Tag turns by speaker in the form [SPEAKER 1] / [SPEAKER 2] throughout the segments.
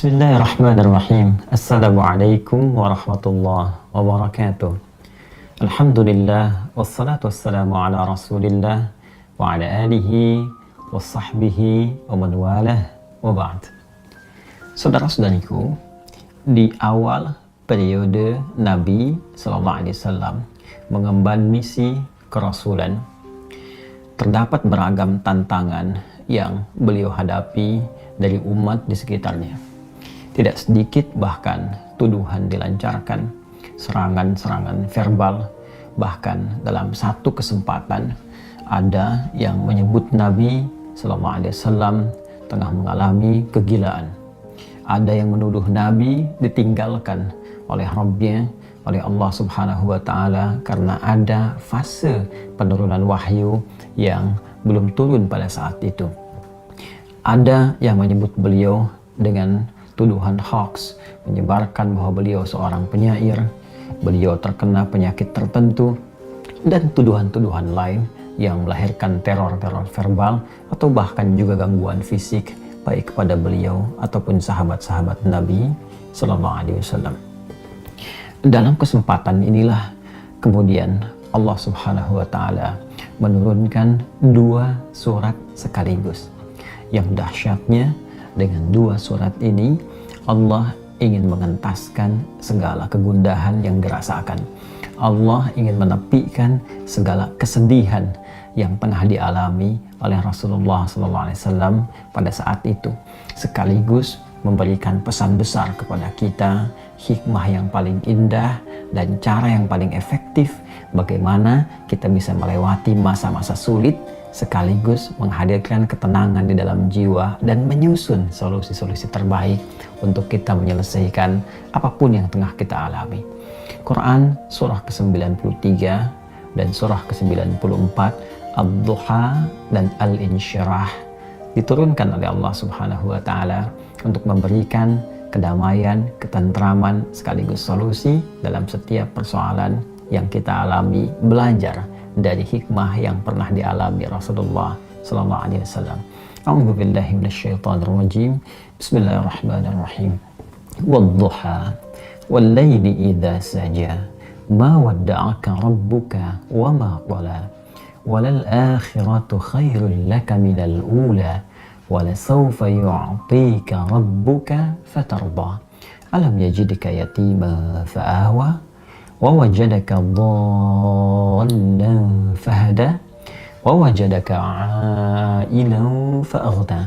[SPEAKER 1] Bismillahirrahmanirrahim. Assalamualaikum warahmatullahi wabarakatuh. Alhamdulillah, wassalatu wassalamu ala rasulillah wa ala alihi wa sahbihi wa man walah wa ba'd. Saudara-saudariku, di awal periode Nabi SAW mengemban misi kerasulan, terdapat beragam tantangan yang beliau hadapi dari umat di sekitarnya. Tidak sedikit bahkan tuduhan dilancarkan, serangan-serangan verbal, bahkan dalam satu kesempatan ada yang menyebut Nabi SAW tengah mengalami kegilaan. Ada yang menuduh Nabi ditinggalkan oleh Rabbnya, oleh Allah Subhanahu wa Ta'ala, karena ada fase penurunan wahyu yang belum turun pada saat itu. Ada yang menyebut beliau dengan tuduhan hoax, menyebarkan bahwa beliau seorang penyair, beliau terkena penyakit tertentu, dan tuduhan-tuduhan lain yang melahirkan teror-teror verbal atau bahkan juga gangguan fisik baik kepada beliau ataupun sahabat-sahabat Nabi Sallallahu Alaihi Wasallam. Dalam kesempatan inilah kemudian Allah Subhanahu wa Ta'ala menurunkan dua surat sekaligus. Yang dahsyatnya, dengan dua surat ini Allah ingin mengentaskan segala kegundahan yang dirasakan. Allah ingin menepikan segala kesedihan yang tengah dialami oleh Rasulullah SAW pada saat itu, sekaligus memberikan pesan besar kepada kita, hikmah yang paling indah dan cara yang paling efektif bagaimana kita bisa melewati masa-masa sulit sekaligus menghadirkan ketenangan di dalam jiwa dan menyusun solusi-solusi terbaik untuk kita menyelesaikan apapun yang tengah kita alami. Quran surah ke-93 dan surah ke-94, Ad-Duha dan Al-Insyirah diturunkan oleh Allah Subhanahu wa Ta'ala untuk memberikan kedamaian, ketentraman sekaligus solusi dalam setiap persoalan yang kita alami, belajar dari hikmah yang pernah dialami Rasulullah sallallahu alaihi wasallam. A'udzu billahi minasyaitonir rajim. Bismillahirrahmanirrahim. Wad-duha wal-laili idza saja ma wadda'aka rabbuka wa ma qala walal akhiratu khairul laka minal ula walasawfa yu'tika rabbuka fatarda alam yajidka yatima fa'awa ووجدك ضالا فهدى ووجدك عائلا فأغنى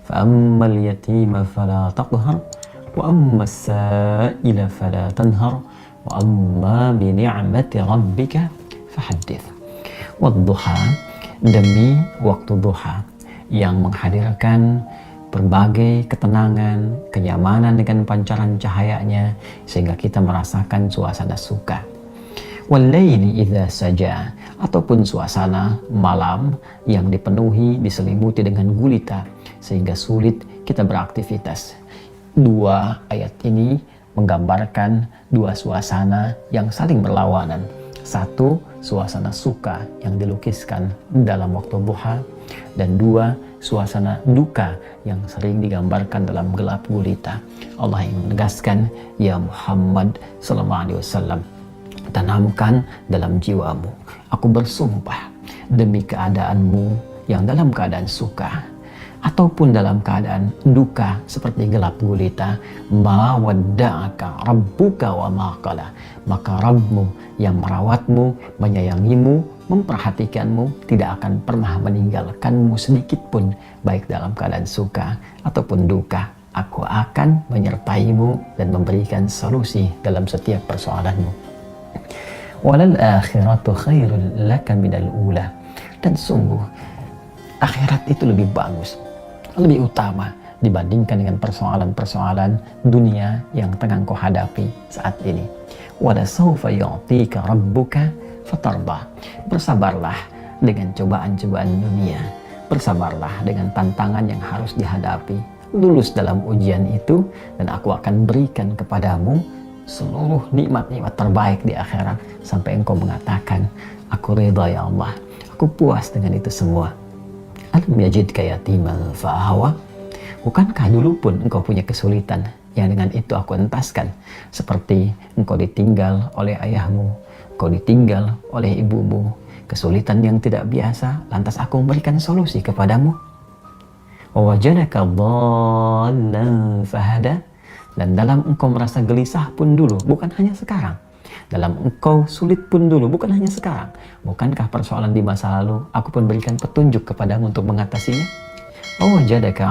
[SPEAKER 1] فأما اليتيم فلا تقهر وأما السائل فلا تنهر وأما بنعمة ربك فحدث. والضحى, demi waktu duha yang menghadirkan berbagai ketenangan, kenyamanan dengan pancaran cahayanya sehingga kita merasakan suasana suka. Wal-laili idza saja, ataupun suasana malam yang dipenuhi, diselimuti dengan gulita sehingga sulit kita beraktivitas. Dua ayat ini menggambarkan dua suasana yang saling berlawanan. Satu, suasana suka yang dilukiskan dalam waktu duha, dan dua, suasana duka yang sering digambarkan dalam gelap gulita. Allah yang menegaskan, ya Muhammad sallallahu alaihi wasallam, tanamkan dalam jiwamu, aku bersumpah demi keadaanmu yang dalam keadaan suka ataupun dalam keadaan duka seperti gelap gulita, ma wadda'aka rabbuka wa ma qala, maka Rabbmu yang merawatmu, menyayangimu, memperhatikanmu tidak akan pernah meninggalkanmu sedikit pun, baik dalam keadaan suka ataupun duka. Aku akan menyertaimu dan memberikan solusi dalam setiap persoalanmu. Walal akhiratu khairul laka minal ula, dan sungguh akhirat itu lebih bagus, lebih utama dibandingkan dengan persoalan-persoalan dunia yang tengah kau hadapi saat ini. Wala sawfa yu'tika rabbuka fatarda, bersabarlah dengan cobaan-cobaan dunia, bersabarlah dengan tantangan yang harus dihadapi, lulus dalam ujian itu dan aku akan berikan kepadamu seluruh nikmat-nikmat terbaik di akhirat sampai engkau mengatakan, aku ridha ya Allah, aku puas dengan itu semua. Alam yajidka yatiman fa'awa Bukankah dulu pun engkau punya kesulitan yang dengan itu aku entaskan, seperti engkau ditinggal oleh ayahmu, engkau ditinggal oleh ibumu, kesulitan yang tidak biasa, lantas aku memberikan solusi kepadamu. Wawajadaka dhallan fahada, dan dalam engkau merasa gelisah pun dulu, bukan hanya sekarang. Dalam engkau sulit pun dulu, bukan hanya sekarang. Bukankah persoalan di masa lalu aku pun berikan petunjuk kepadamu untuk mengatasinya? Wawajadaka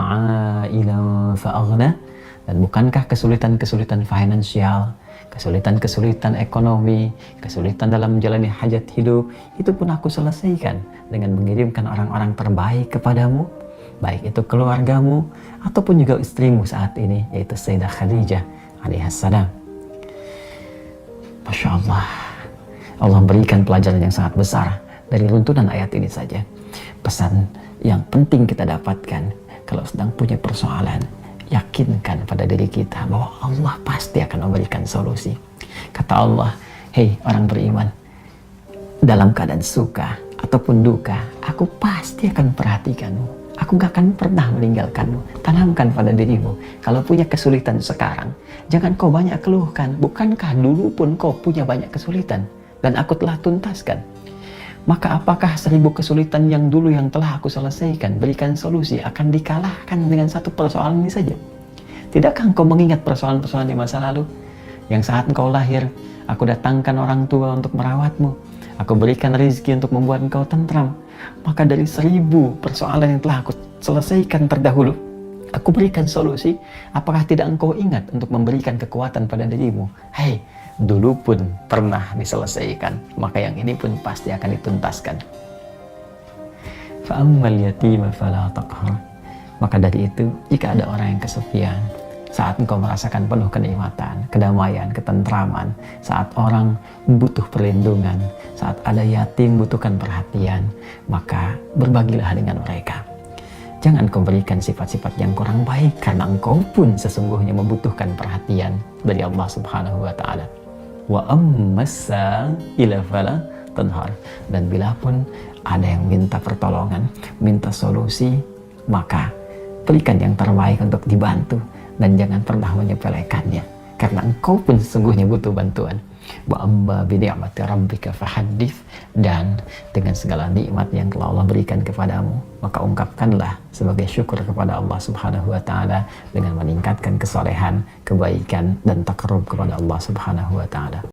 [SPEAKER 1] ailan fa'aghna, dan bukankah kesulitan-kesulitan finansial, kesulitan-kesulitan ekonomi, kesulitan dalam menjalani hajat hidup, itu pun aku selesaikan dengan mengirimkan orang-orang terbaik kepadamu, baik itu keluargamu ataupun juga istrimu saat ini, yaitu Sayyidah Khadijah alaihassalam. Masya Allah, Allah berikan pelajaran yang sangat besar dari runtunan ayat ini saja. Pesan yang penting kita dapatkan kalau sedang punya persoalan, yakinkan pada diri kita bahwa Allah pasti akan memberikan solusi. Kata Allah, hei orang beriman, dalam keadaan suka ataupun duka, aku pasti akan perhatikanmu. Aku gak akan pernah meninggalkanmu. Tanamkan pada dirimu, kalau punya kesulitan sekarang, jangan kau banyak keluhkan. Bukankah dulu pun kau punya banyak kesulitan dan aku telah tuntaskan? Maka apakah 1000 kesulitan yang dulu yang telah aku selesaikan, berikan solusi, akan dikalahkan dengan satu persoalan ini saja? Tidakkah engkau mengingat persoalan-persoalan di masa lalu? Yang saat engkau lahir, aku datangkan orang tua untuk merawatmu. Aku berikan rezeki untuk membuat engkau tentram. Maka dari 1000 persoalan yang telah aku selesaikan terdahulu, aku berikan solusi. Apakah tidak engkau ingat untuk memberikan kekuatan pada dirimu? Hei, dulu pun pernah diselesaikan, maka yang ini pun pasti akan dituntaskan. Fa'ammal yatima fala taqhar. Maka dari itu, jika ada orang yang kesepian, saat engkau merasakan penuh kenikmatan, kedamaian, ketentraman, saat orang butuh perlindungan, saat ada yatim butuhkan perhatian, maka berbagilah dengan mereka. Jangan kau berikan sifat-sifat yang kurang baik, karena engkau pun sesungguhnya membutuhkan perhatian dari Allah Subhanahu wa Ta'ala. Wa ammassa ila fala tanhar. Dan bila pun ada yang minta pertolongan, minta solusi, maka berikan yang terbaik untuk dibantu. Dan jangan pernah menyepelekannya, karena engkau pun sesungguhnya butuh bantuan. Wa amma bi ni'mati rabbika fahaddits, dan dengan segala nikmat yang telah Allah berikan kepadamu, maka ungkapkanlah sebagai syukur kepada Allah Subhanahu wa Ta'ala dengan meningkatkan kesolehan, kebaikan, dan takarrub kepada Allah Subhanahu wa Ta'ala.